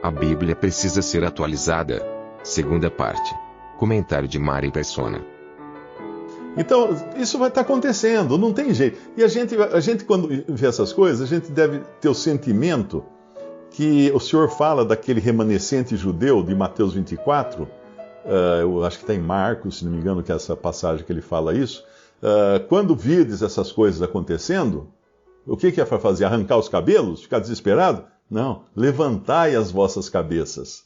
A Bíblia precisa ser atualizada. Segunda parte. Comentário de Mari Persona. Então, isso vai estar acontecendo, não tem jeito. E a gente quando vê essas coisas, a gente deve ter o sentimento que o Senhor fala daquele remanescente judeu de Mateus 24, eu acho que está em Marcos, se não me engano, que é essa passagem que ele fala isso. Quando virdes essas coisas acontecendo, o que é para fazer? Arrancar os cabelos? Ficar desesperado? Não, levantai as vossas cabeças,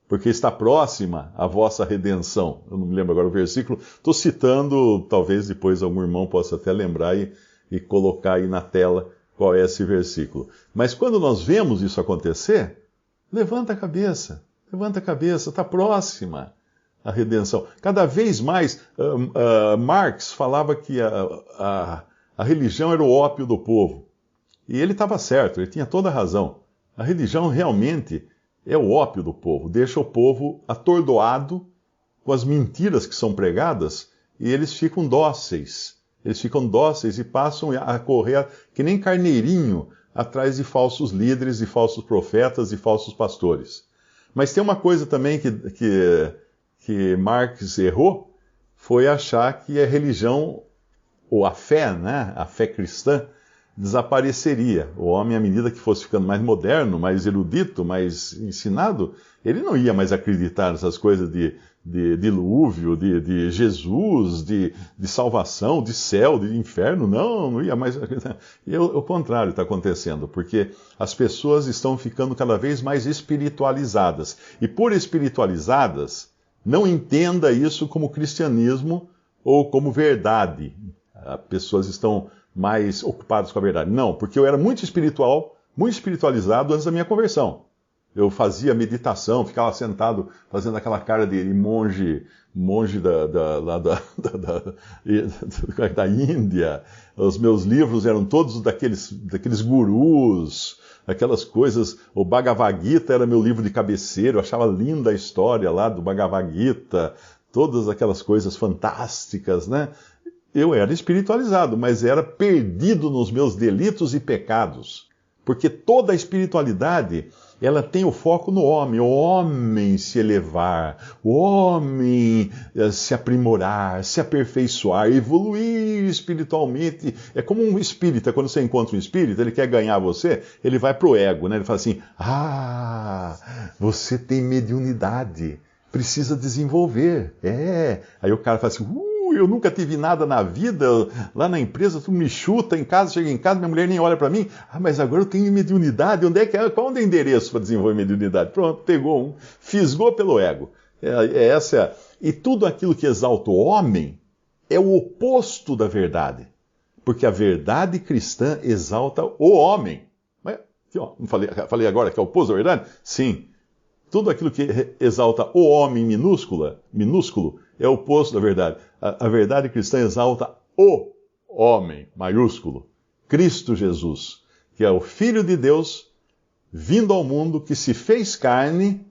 porque está próxima a vossa redenção. Eu não me lembro agora o versículo, estou citando, talvez depois algum irmão possa até lembrar e colocar aí na tela qual é esse versículo. Mas quando nós vemos isso acontecer, levanta a cabeça, está próxima a redenção. Cada vez mais, Marx falava que a religião era o ópio do povo. E ele estava certo, ele tinha toda a razão. A religião realmente é o ópio do povo, deixa o povo atordoado com as mentiras que são pregadas e eles ficam dóceis. Eles ficam dóceis e passam a correr que nem carneirinho atrás de falsos líderes, de falsos profetas e falsos pastores. Mas tem uma coisa também que Marx errou, foi achar que a religião, ou a fé, né, a fé cristã, desapareceria. O homem, à medida que fosse ficando mais moderno, mais erudito, mais ensinado, ele não ia mais acreditar nessas coisas de dilúvio, de Jesus, de salvação, de céu, de inferno. Não ia mais acreditar. E o contrário está acontecendo, porque as pessoas estão ficando cada vez mais espiritualizadas. E por espiritualizadas, não entenda isso como cristianismo ou como verdade. As pessoas estão mais ocupados com a verdade. Não, porque eu era muito espiritual, muito espiritualizado antes da minha conversão. Eu fazia meditação, ficava sentado fazendo aquela cara de monge da Índia. Os meus livros eram todos daqueles gurus, aquelas coisas. O Bhagavad Gita era meu livro de cabeceira, eu achava linda a história lá do Bhagavad Gita, todas aquelas coisas fantásticas, né? Eu era espiritualizado, mas era perdido nos meus delitos e pecados. Porque toda a espiritualidade, ela tem o foco no homem. O homem se elevar, o homem se aprimorar, se aperfeiçoar, evoluir espiritualmente. É como um espírita, quando você encontra um espírita, ele quer ganhar você, ele vai pro ego, né? Ele fala assim, você tem mediunidade, precisa desenvolver. Aí o cara fala assim, eu nunca tive nada na vida, lá na empresa, tu me chuta em casa, chega em casa, minha mulher nem olha para mim. Mas agora eu tenho mediunidade, qual é o endereço para desenvolver mediunidade? Pronto, pegou um, fisgou pelo ego. E tudo aquilo que exalta o homem é o oposto da verdade. Porque a verdade cristã exalta o homem. Mas, não falei agora que é o oposto da verdade? Sim. Tudo aquilo que exalta o homem minúsculo é o oposto da verdade. A verdade cristã exalta o homem, maiúsculo, Cristo Jesus, que é o Filho de Deus, vindo ao mundo, que se fez carne,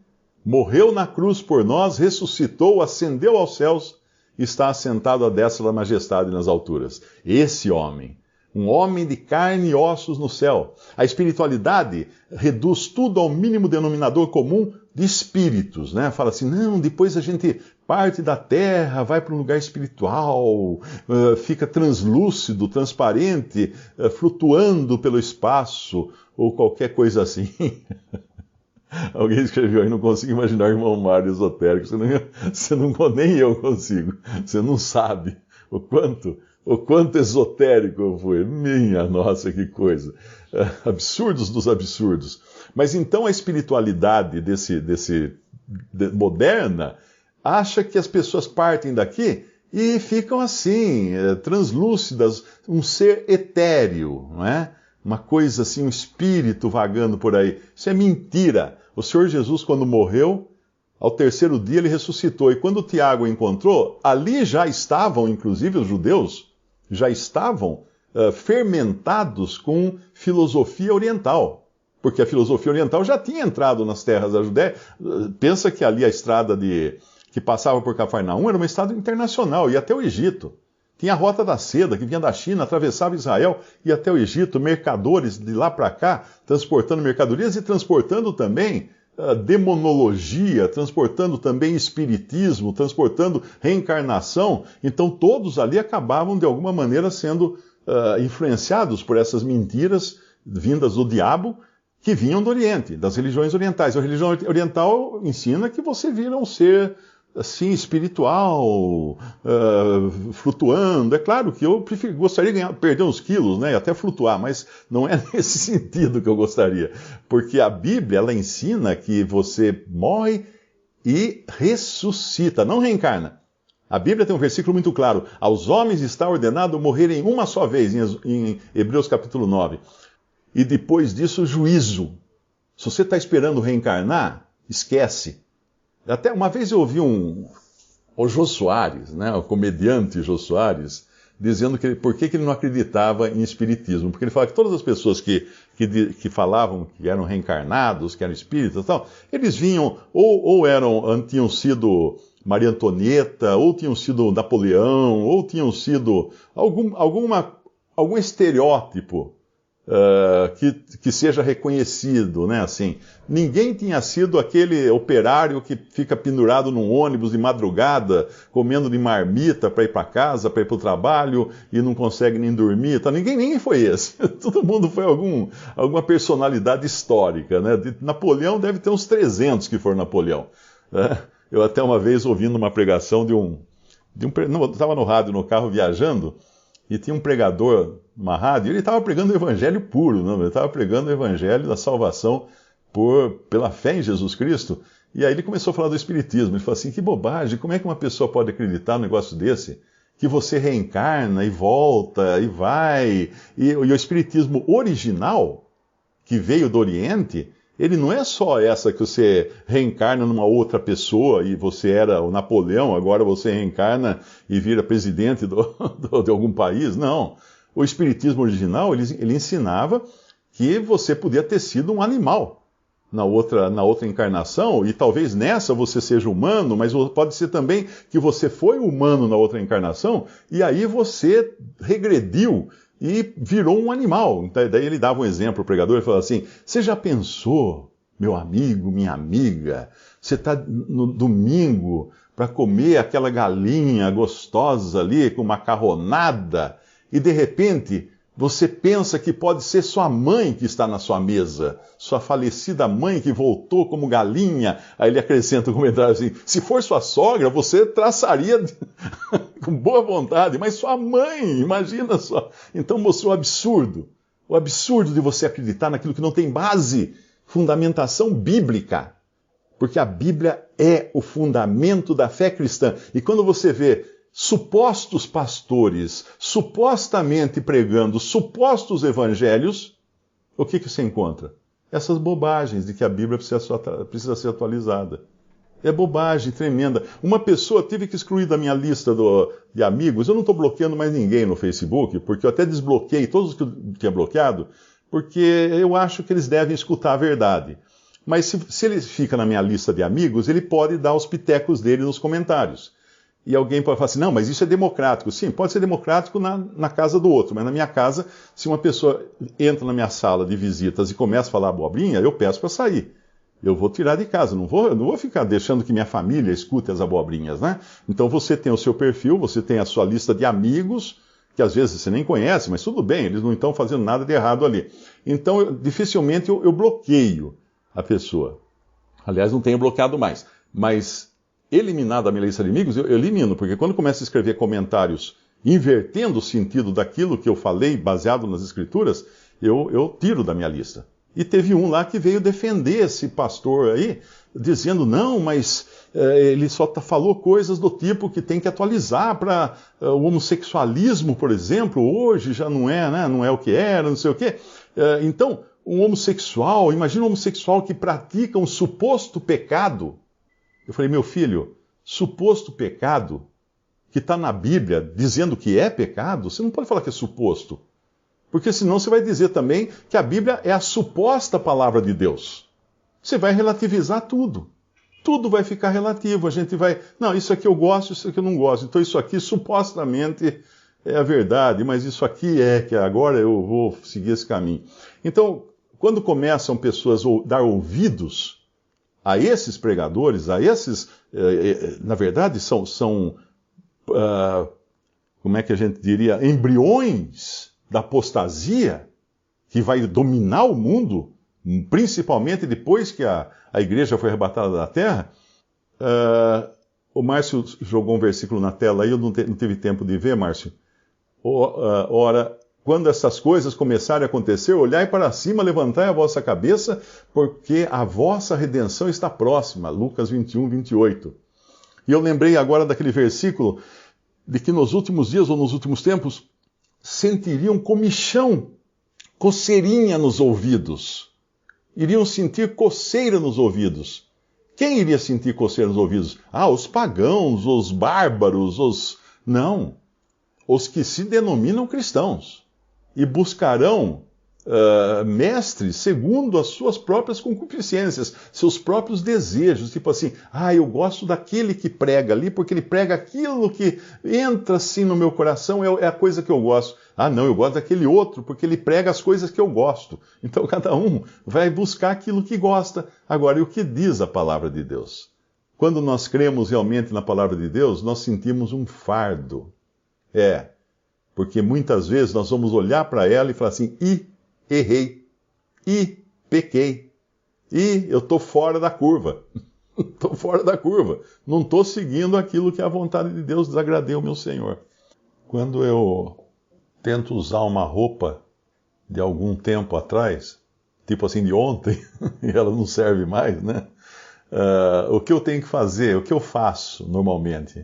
morreu na cruz por nós, ressuscitou, ascendeu aos céus, e está assentado à destra da majestade nas alturas. Esse homem, um homem de carne e ossos no céu. A espiritualidade reduz tudo ao mínimo denominador comum de espíritos, né? Fala assim, não, depois a gente parte da terra, vai para um lugar espiritual, fica translúcido, transparente, flutuando pelo espaço, ou qualquer coisa assim. Alguém escreveu aí, não consigo imaginar o irmão Mário esotérico, nem eu consigo, você não sabe o quanto esotérico eu fui. Minha nossa, que coisa. Absurdos dos absurdos. Mas então a espiritualidade moderna acha que as pessoas partem daqui e ficam assim, translúcidas, um ser etéreo, não é? Uma coisa assim, um espírito vagando por aí. Isso é mentira. O Senhor Jesus, quando morreu, ao terceiro dia ele ressuscitou. E quando Tiago o encontrou, ali já estavam, inclusive os judeus, já estavam fermentados com filosofia oriental. Porque a filosofia oriental já tinha entrado nas terras da Judéia. Pensa que ali a estrada que passava por Cafarnaum era uma estrada internacional, ia até o Egito. Tinha a Rota da Seda, que vinha da China, atravessava Israel, ia até o Egito, mercadores de lá para cá, transportando mercadorias e transportando também demonologia, transportando também espiritismo, transportando reencarnação. Então todos ali acabavam de alguma maneira sendo influenciados por essas mentiras vindas do diabo, que vinham do Oriente, das religiões orientais. A religião oriental ensina que você vira um ser assim, espiritual, flutuando. É claro que eu gostaria de perder uns quilos, né, e até flutuar, mas não é nesse sentido que eu gostaria. Porque a Bíblia, ela ensina que você morre e ressuscita, não reencarna. A Bíblia tem um versículo muito claro: aos homens está ordenado morrerem uma só vez, em Hebreus capítulo 9. E depois disso, juízo. Se você está esperando reencarnar, esquece. Até uma vez eu ouvi o Jô Soares, né, o comediante Jô Soares, dizendo que por que ele não acreditava em espiritismo. Porque ele fala que todas as pessoas que falavam que eram reencarnados, que eram espíritas e tal, eles vinham, ou tinham sido Maria Antonieta, ou tinham sido Napoleão, ou tinham sido algum estereótipo que seja reconhecido, né? Assim, ninguém tinha sido aquele operário que fica pendurado num ônibus de madrugada, comendo de marmita para ir para casa, para ir para o trabalho e não consegue nem dormir. Tá? Ninguém foi esse. Todo mundo foi alguma personalidade histórica, né? Napoleão deve ter uns 300 que foram Napoleão. Né? Eu até uma vez ouvindo uma pregação eu estava no rádio, no carro, viajando, e tinha um pregador numa rádio, ele estava pregando o evangelho puro, não? Ele estava pregando o evangelho da salvação pela fé em Jesus Cristo, e aí ele começou a falar do espiritismo. Ele falou assim: que bobagem, como é que uma pessoa pode acreditar num negócio desse? Que você reencarna e volta e vai, e o espiritismo original, que veio do Oriente, ele não é só essa que você reencarna numa outra pessoa e você era o Napoleão, agora você reencarna e vira presidente de algum país. Não. O espiritismo original, ele ensinava que você podia ter sido um animal na outra encarnação, e talvez nessa você seja humano, mas pode ser também que você foi humano na outra encarnação, e aí você regrediu e virou um animal. Então, daí ele dava um exemplo, o pregador, ele falava assim: você já pensou, meu amigo, minha amiga, você está no domingo para comer aquela galinha gostosa ali, com macarronada, e de repente você pensa que pode ser sua mãe que está na sua mesa, sua falecida mãe que voltou como galinha. Aí ele acrescenta um comentário assim: se for sua sogra, você traçaria com boa vontade, mas sua mãe, imagina só. Então mostrou o absurdo de você acreditar naquilo que não tem base, fundamentação bíblica. Porque a Bíblia é o fundamento da fé cristã. E quando você vê supostos pastores supostamente pregando supostos evangelhos, o que você encontra? Essas bobagens de que a Bíblia precisa ser atualizada. É bobagem tremenda. Uma pessoa teve que excluir da minha lista de amigos. Eu não estou bloqueando mais ninguém no Facebook, porque eu até desbloqueei todos os que eu tinha bloqueado, porque eu acho que eles devem escutar a verdade. Mas se ele fica na minha lista de amigos, ele pode dar os pitecos dele nos comentários. E alguém pode falar assim: não, mas isso é democrático. Sim, pode ser democrático na casa do outro, mas na minha casa, se uma pessoa entra na minha sala de visitas e começa a falar abobrinha, eu peço para sair. Eu vou tirar de casa, eu não vou ficar deixando que minha família escute as abobrinhas, né? Então você tem o seu perfil, você tem a sua lista de amigos, que às vezes você nem conhece, mas tudo bem, eles não estão fazendo nada de errado ali. Então, dificilmente eu bloqueio a pessoa. Aliás, não tenho bloqueado mais. Mas eliminar da minha lista de amigos, eu elimino, porque quando começa a escrever comentários invertendo o sentido daquilo que eu falei, baseado nas Escrituras, eu tiro da minha lista. E teve um lá que veio defender esse pastor aí, dizendo: não, mas ele só falou coisas do tipo que tem que atualizar para o homossexualismo, por exemplo, hoje já não é, né? Não é o que era, não sei o quê. Então, um homossexual, imagina um homossexual que pratica um suposto pecado. Eu falei: meu filho, suposto pecado que está na Bíblia dizendo que é pecado, você não pode falar que é suposto. Porque senão você vai dizer também que a Bíblia é a suposta palavra de Deus. Você vai relativizar tudo. Tudo vai ficar relativo. A gente vai: não, isso aqui eu gosto, isso aqui eu não gosto. Então isso aqui supostamente é a verdade, mas isso aqui é que agora eu vou seguir esse caminho. Então, quando começam pessoas a dar ouvidos a esses pregadores, a esses, na verdade, são como é que a gente diria, embriões da apostasia que vai dominar o mundo, principalmente depois que a igreja foi arrebatada da terra. O Márcio jogou um versículo na tela aí, eu não tive tempo de ver, Márcio. Ora, quando essas coisas começarem a acontecer, olhai para cima, levantai a vossa cabeça, porque a vossa redenção está próxima. Lucas 21, 28. E eu lembrei agora daquele versículo de que nos últimos dias ou nos últimos tempos sentiriam comichão, coceirinha nos ouvidos. Iriam sentir coceira nos ouvidos. Quem iria sentir coceira nos ouvidos? Os pagãos, os bárbaros, Não. Os que se denominam cristãos e buscarão mestres segundo as suas próprias concupiscências, seus próprios desejos. Tipo assim, eu gosto daquele que prega ali, porque ele prega aquilo que entra assim no meu coração, é a coisa que eu gosto. Não, eu gosto daquele outro, porque ele prega as coisas que eu gosto. Então cada um vai buscar aquilo que gosta. Agora, e o que diz a palavra de Deus? Quando nós cremos realmente na palavra de Deus, nós sentimos um fardo. Porque muitas vezes nós vamos olhar para ela e falar assim, errei, pequei, eu estou fora da curva, estou fora da curva, não estou seguindo aquilo que é a vontade de Deus, desagradei o meu Senhor. Quando eu tento usar uma roupa de algum tempo atrás, tipo assim de ontem, e ela não serve mais, né? O que eu tenho que fazer, o que eu faço normalmente?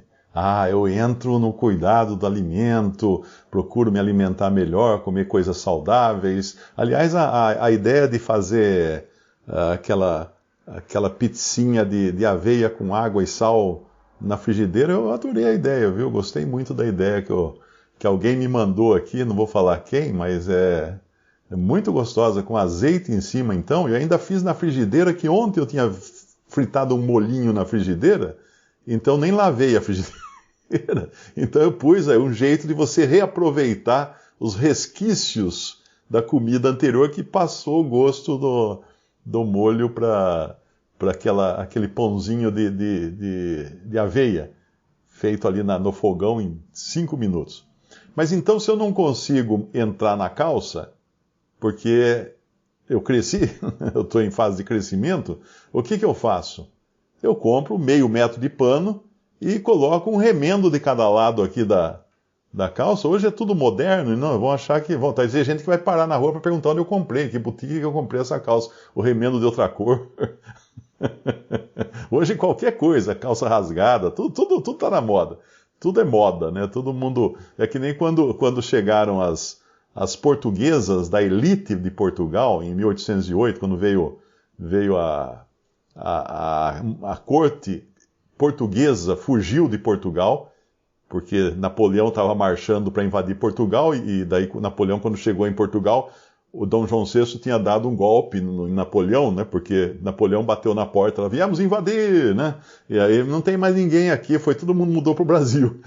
Eu entro no cuidado do alimento, procuro me alimentar melhor, comer coisas saudáveis. Aliás, a ideia de fazer aquela pizzinha de aveia com água e sal na frigideira, eu adorei a ideia, viu? Gostei muito da ideia que alguém me mandou aqui, não vou falar quem, mas é muito gostosa, com azeite em cima então. Eu ainda fiz na frigideira, que ontem eu tinha fritado um molhinho na frigideira, então nem lavei a frigideira. Então eu pus um jeito de você reaproveitar os resquícios da comida anterior que passou o gosto do molho para aquele pãozinho de aveia, feito ali no fogão em 5 minutos. Mas então, se eu não consigo entrar na calça, porque eu cresci, eu estou em fase de crescimento, o que eu faço? Eu compro meio metro de pano e coloco um remendo de cada lado aqui da calça. Hoje é tudo moderno, e não vão achar que... Vai ter gente que vai parar na rua para perguntar onde eu comprei, que boutique que eu comprei essa calça. O remendo de outra cor. Hoje qualquer coisa, calça rasgada, tudo tá na moda. Tudo é moda, né? Todo mundo... É que nem quando chegaram as portuguesas da elite de Portugal, em 1808, quando veio a corte portuguesa, fugiu de Portugal, porque Napoleão estava marchando para invadir Portugal, e daí Napoleão, quando chegou em Portugal, o Dom João VI tinha dado um golpe em Napoleão, né? Porque Napoleão bateu na porta, viemos invadir, né? E aí não tem mais ninguém aqui, todo mundo mudou para o Brasil.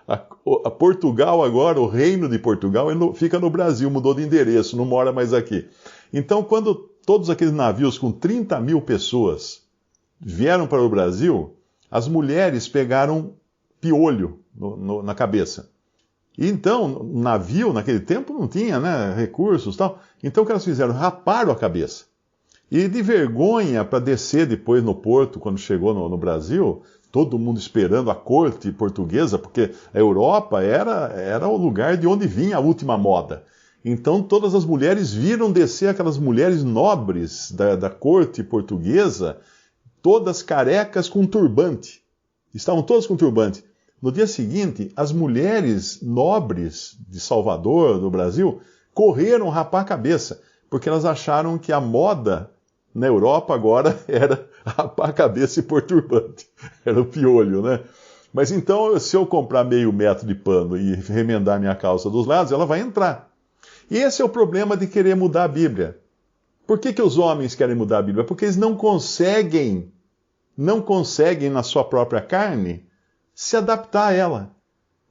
A Portugal agora, o reino de Portugal, fica no Brasil, mudou de endereço, não mora mais aqui. Então, quando todos aqueles navios com 30 mil pessoas vieram para o Brasil, as mulheres pegaram piolho na cabeça. E então, o navio, naquele tempo, não tinha, né, recursos e tal. Então, o que elas fizeram? Raparam a cabeça. E de vergonha, para descer depois no porto, quando chegou no Brasil, todo mundo esperando a corte portuguesa, porque a Europa era o lugar de onde vinha a última moda. Então, todas as mulheres viram descer aquelas mulheres nobres da corte portuguesa, todas carecas com turbante. Estavam todas com turbante. No dia seguinte, as mulheres nobres de Salvador, do Brasil, correram rapar a cabeça, porque elas acharam que a moda na Europa agora era rapar a cabeça e pôr turbante. Era o piolho, né? Mas então, se eu comprar meio metro de pano e remendar minha calça dos lados, ela vai entrar. E esse é o problema de querer mudar a Bíblia. Por que os homens querem mudar a Bíblia? Porque eles não conseguem na sua própria carne se adaptar a ela.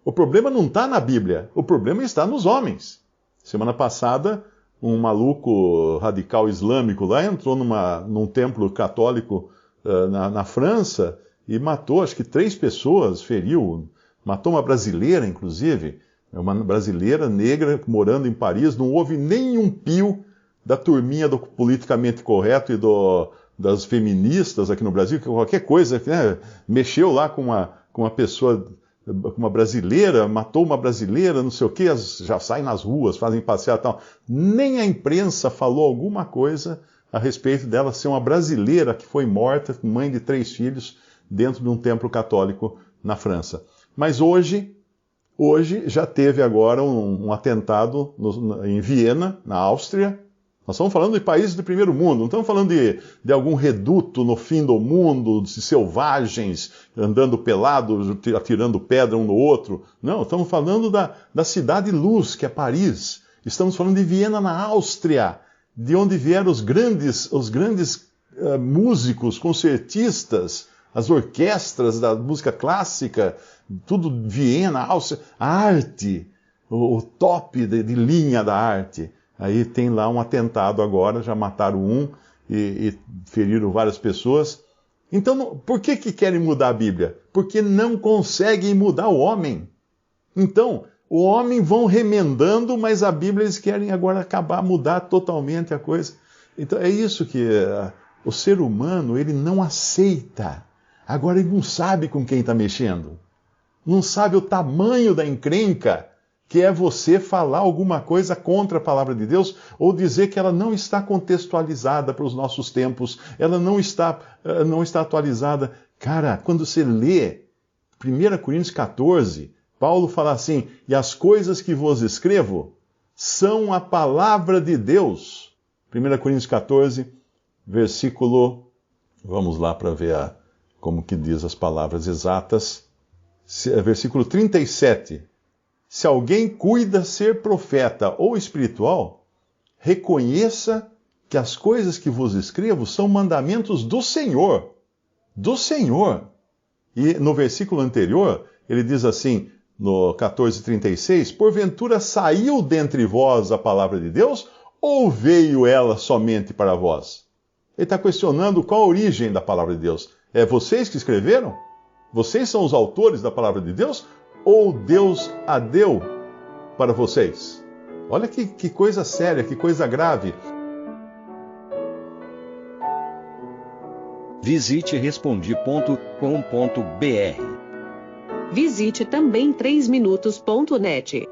O problema não está na Bíblia, o problema está nos homens. Semana passada, um maluco radical islâmico lá entrou num templo católico na França e matou, acho que 3 pessoas, feriu, matou uma brasileira, inclusive, uma brasileira negra morando em Paris. Não houve nenhum pio da turminha do politicamente correto e das feministas aqui no Brasil, que qualquer coisa, né, mexeu lá com uma pessoa, com uma brasileira, matou uma brasileira, não sei o quê, já saem nas ruas, fazem passear e tal. Nem a imprensa falou alguma coisa a respeito dela ser uma brasileira que foi morta, mãe de 3 filhos, dentro de um templo católico na França. Mas hoje já teve agora um atentado em Viena, na Áustria. Nós estamos falando de países do primeiro mundo, não estamos falando de algum reduto no fim do mundo, de selvagens andando pelados, atirando pedra um no outro. Não, estamos falando da cidade luz, que é Paris. Estamos falando de Viena, na Áustria, de onde vieram os grandes músicos, concertistas, as orquestras da música clássica, tudo Viena, Áustria, a arte, o top de linha da arte. Aí tem lá um atentado agora, já mataram um e feriram várias pessoas. Então, por que querem mudar a Bíblia? Porque não conseguem mudar o homem. Então, o homem vão remendando, mas a Bíblia eles querem agora acabar, mudar totalmente a coisa. Então, é isso que o ser humano, ele não aceita. Agora, ele não sabe com quem está mexendo. Não sabe o tamanho da encrenca que é você falar alguma coisa contra a palavra de Deus ou dizer que ela não está contextualizada para os nossos tempos, ela não está atualizada. Cara, quando você lê 1 Coríntios 14, Paulo fala assim, e as coisas que vos escrevo são a palavra de Deus. 1 Coríntios 14, versículo, vamos lá para ver como que diz as palavras exatas, versículo 37. Se alguém cuida ser profeta ou espiritual, reconheça que as coisas que vos escrevo são mandamentos do Senhor. Do Senhor. E no versículo anterior, ele diz assim, no 14:36, porventura saiu dentre vós a palavra de Deus, ou veio ela somente para vós? Ele está questionando qual a origem da palavra de Deus. É vocês que escreveram? Vocês são os autores da palavra de Deus? Ou Deus a deu para vocês? Olha que coisa séria, que coisa grave. Visite Respondi.com.br. Visite também 3minutos.net.